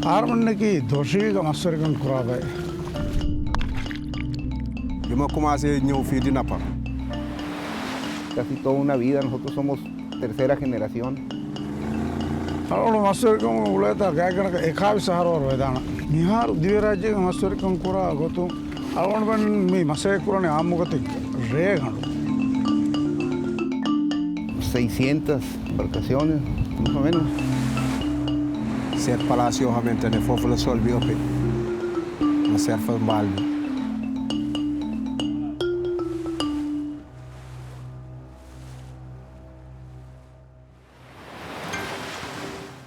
Armanniki doshiga masargan kurabe. Yo me comencé a fui de Napa. Casi toda una vida, nosotros somos tercera generación. Ahora masargan uleta gagana ekabi saharo vedana. Nihar diviraje masargan kura gotu. Ahora ban mi masay kurane amugati regan. 600 embarcaciones, más o menos. 7 palacios, obviamente, en el fofo de sol, biope. No se hace mal.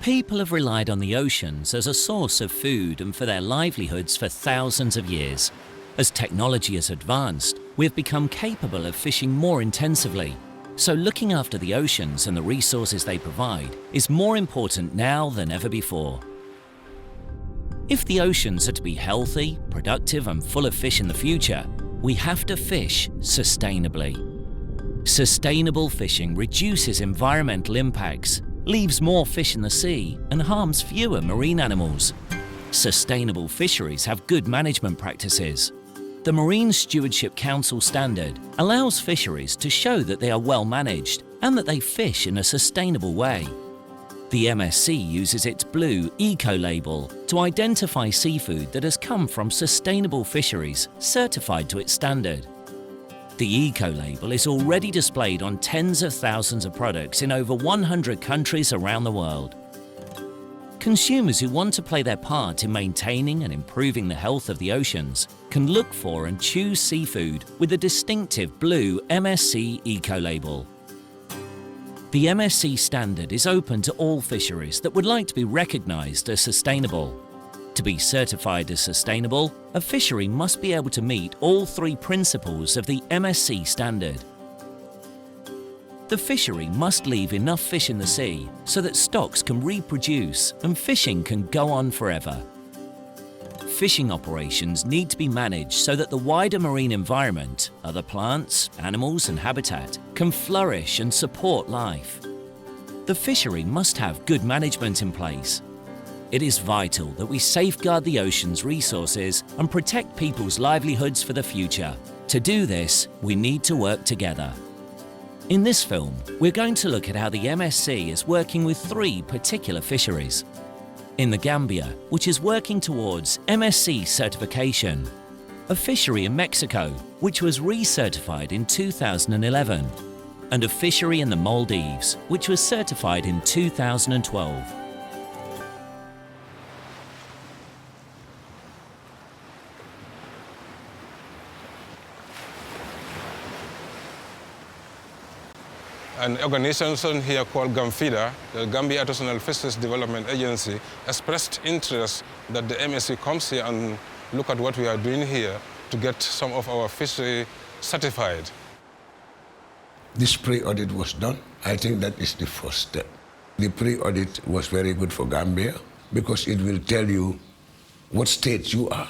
People have relied on the oceans as a source of food and for their livelihoods for thousands of years. As technology has advanced, we have become capable of fishing more intensively. So looking after the oceans and the resources they provide is more important now than ever before. If the oceans are to be healthy, productive and full of fish in the future, we have to fish sustainably. Sustainable fishing reduces environmental impacts, leaves more fish in the sea and harms fewer marine animals. Sustainable fisheries have good management practices. The Marine Stewardship Council standard allows fisheries to show that they are well managed and that they fish in a sustainable way. The MSC uses its blue eco-label to identify seafood that has come from sustainable fisheries certified to its standard. The eco-label is already displayed on tens of thousands of products in over 100 countries around the world. Consumers who want to play their part in maintaining and improving the health of the oceans can look for and choose seafood with a distinctive blue MSC eco-label. The MSC standard is open to all fisheries that would like to be recognised as sustainable. To be certified as sustainable, a fishery must be able to meet all 3 principles of the MSC standard. The fishery must leave enough fish in the sea so that stocks can reproduce and fishing can go on forever. Fishing operations need to be managed so that the wider marine environment, other plants, animals and habitat, can flourish and support life. The fishery must have good management in place. It is vital that we safeguard the ocean's resources and protect people's livelihoods for the future. To do this, we need to work together. In this film, we're going to look at how the MSC is working with 3 particular fisheries. In the Gambia, which is working towards MSC certification. A fishery in Mexico, which was recertified in 2011. And a fishery in the Maldives, which was certified in 2012. An organization here called GAMFIDA, the Gambia Artisanal Fisheries Development Agency, expressed interest that the MSC comes here and look at what we are doing here to get some of our fishery certified. This pre-audit was done. I think that is the first step. The pre-audit was very good for Gambia because it will tell you what stage you are,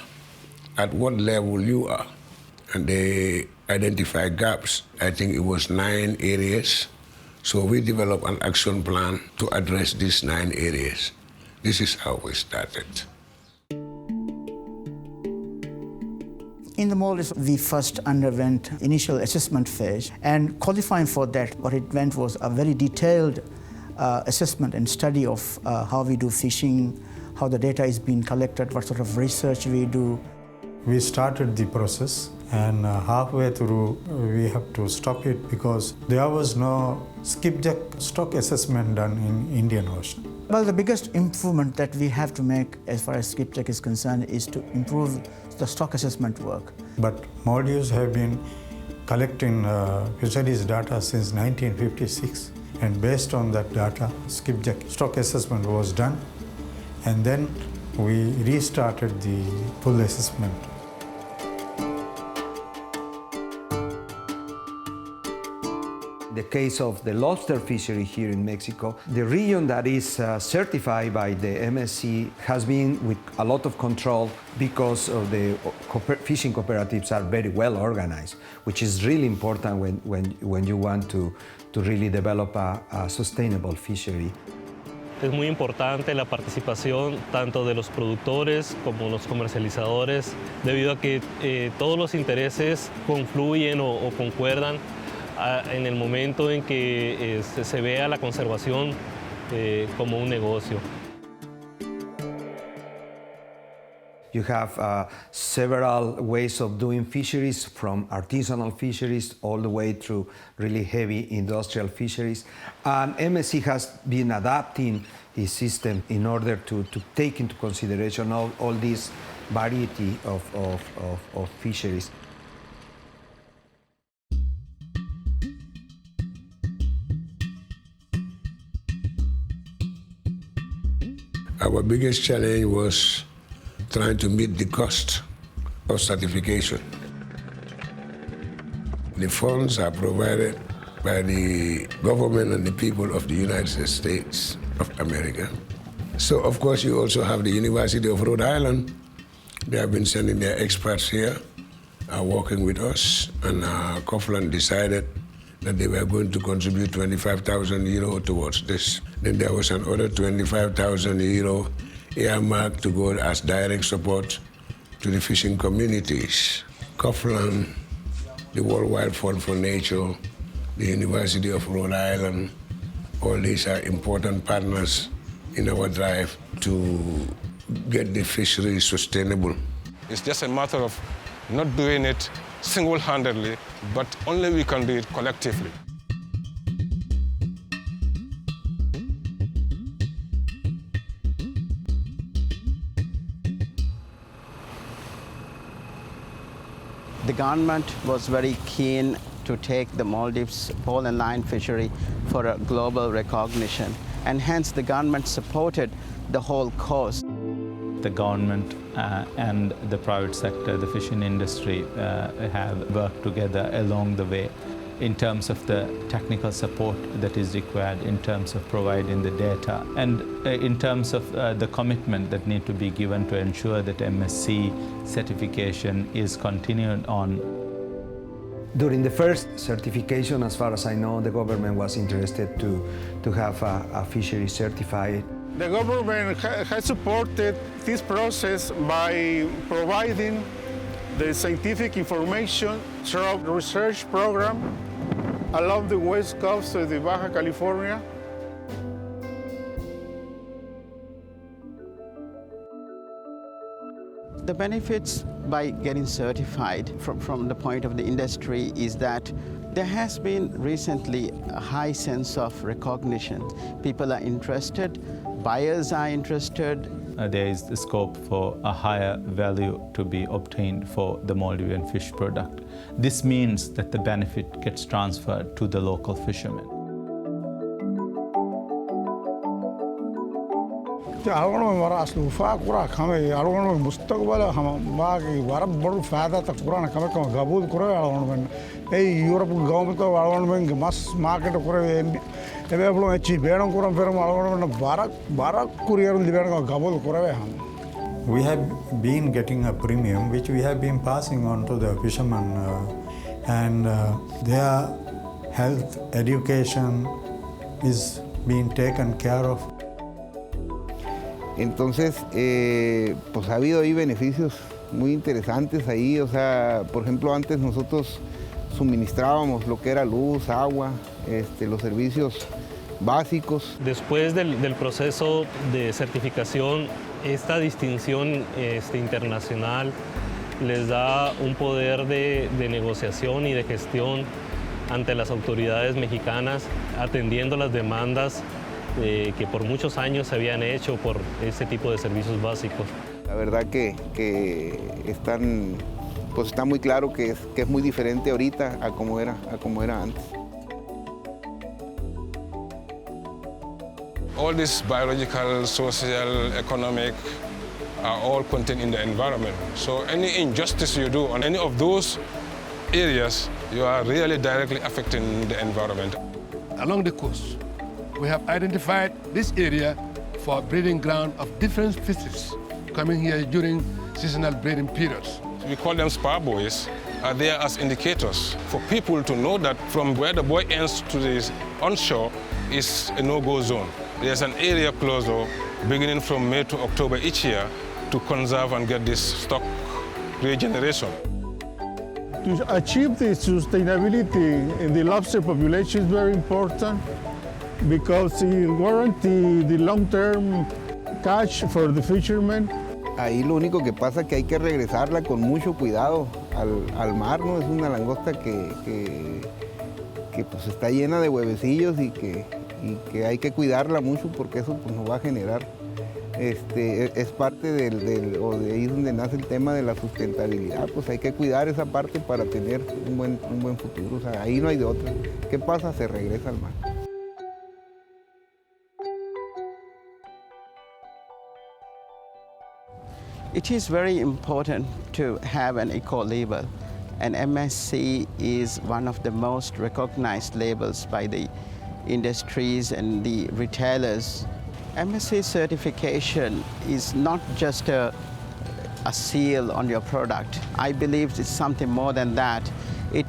at what level you are, and they identify gaps. I think it was 9 areas. So we developed an action plan to address these 9 areas. This is how we started. In the Maldives, we first underwent initial assessment phase, and qualifying for that, what it meant was a very detailed assessment and study of how we do fishing, how the data is being collected, what sort of research we do. We started the process, and halfway through we have to stop it because there was no skipjack stock assessment done in Indian Ocean. Well, the biggest improvement that we have to make as far as skipjack is concerned is to improve the stock assessment work. But Maldives have been collecting fisheries data since 1956, and based on that data, skipjack stock assessment was done, and then we restarted the full assessment. The case of the lobster fishery here in Mexico, the region that is certified by the MSC has been with a lot of control because of the fishing cooperatives are very well organized, which is really important when you want to really develop a sustainable fishery. Es muy importante la participación tanto de los productores como los comercializadores, debido a que todos los intereses confluyen o concuerdan en el momento en que se vea la conservación como un negocio. You have several ways of doing fisheries, from artisanal fisheries all the way through really heavy industrial fisheries. And MSC has been adapting its system in order to take into consideration all this variety of fisheries. Our biggest challenge was trying to meet the cost of certification. The funds are provided by the government and the people of the United States of America. So, of course, you also have the University of Rhode Island. They have been sending their experts here, working with us, and Coughlin decided that they were going to contribute 25,000 euro towards this. Then there was another 25,000 euro earmarked to go as direct support to the fishing communities. Coughlin, the Worldwide Fund for Nature, the University of Rhode Island, all these are important partners in our drive to get the fishery sustainable. It's just a matter of not doing it single-handedly, but only we can do it collectively. The government was very keen to take the Maldives pole and line fishery for a global recognition, and hence the government supported the whole coast. The government and the private sector, the fishing industry, have worked together along the way in terms of the technical support that is required, in terms of providing the data, and in terms of the commitment that need to be given to ensure that MSC certification is continued on. During the first certification, as far as I know, the government was interested to have a fishery certified. The government has supported this process by providing the scientific information through the research program along the west coast of the Baja California. The benefits by getting certified from the point of the industry is that there has been recently a high sense of recognition. People are interested, buyers are interested. There is the scope for a higher value to be obtained for the Maldivian fish product. This means that the benefit gets transferred to the local fishermen. We have been getting a premium which we have been passing on to the fishermen, and their health, education is being taken care of. Entonces, pues ha habido ahí beneficios muy interesantes ahí, o sea, por ejemplo, antes nosotros suministrábamos lo que era luz, agua, los servicios básicos. Después del proceso de certificación, esta distinción internacional les da un poder de negociación y de gestión ante las autoridades mexicanas, atendiendo las demandas que por muchos años se habían hecho por este tipo de servicios básicos. La verdad que está muy claro que es muy diferente ahorita a como era antes. All this biological, social, economic are all contained in the environment. So any injustice you do on any of those areas, you are really directly affecting the environment. Along the coast, we have identified this area for breeding ground of different species coming here during seasonal breeding periods. We call them spar buoys. Are there as indicators for people to know that from where the buoy ends to the onshore is a no-go zone. There's an area closure beginning from May to October each year to conserve and get this stock regeneration. To achieve the sustainability in the lobster population is very important because it guarantees the long-term catch for the fishermen. Ahí lo único que pasa es que hay que regresarla con mucho cuidado al mar, ¿no? Es una langosta que pues está llena de huevecillos y que hay que cuidarla mucho porque eso pues, nos va a generar. Es parte o de ahí donde nace el tema de la sustentabilidad, pues hay que cuidar esa parte para tener un buen futuro, o sea, ahí no hay de otra. ¿Qué pasa? Se regresa al mar. It is very important to have an eco label, and MSC is one of the most recognized labels by the industries and the retailers. MSC certification is not just a seal on your product. I believe it's something more than that. It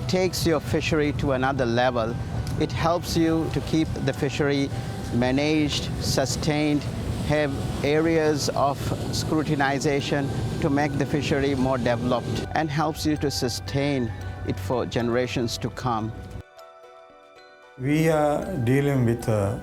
takes your fishery to another level. It helps you to keep the fishery managed, sustained, have areas of scrutinization to make the fishery more developed, and helps you to sustain it for generations to come. We are dealing with a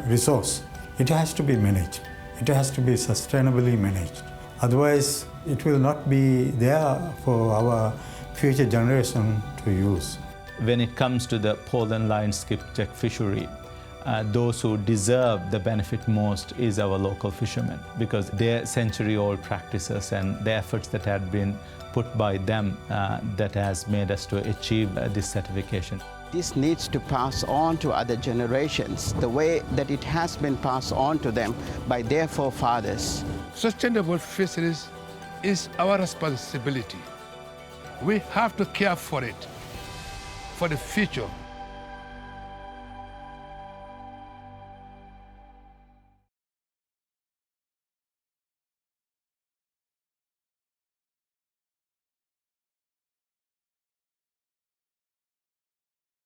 resource. It has to be managed. It has to be sustainably managed. Otherwise, it will not be there for our future generation to use. When it comes to the pole-and-line skipjack fishery, those who deserve the benefit most is our local fishermen, because their century-old practices and the efforts that had been put by them that has made us to achieve this certification. This needs to pass on to other generations, the way that it has been passed on to them by their forefathers. Sustainable fisheries is our responsibility. We have to care for it, for the future.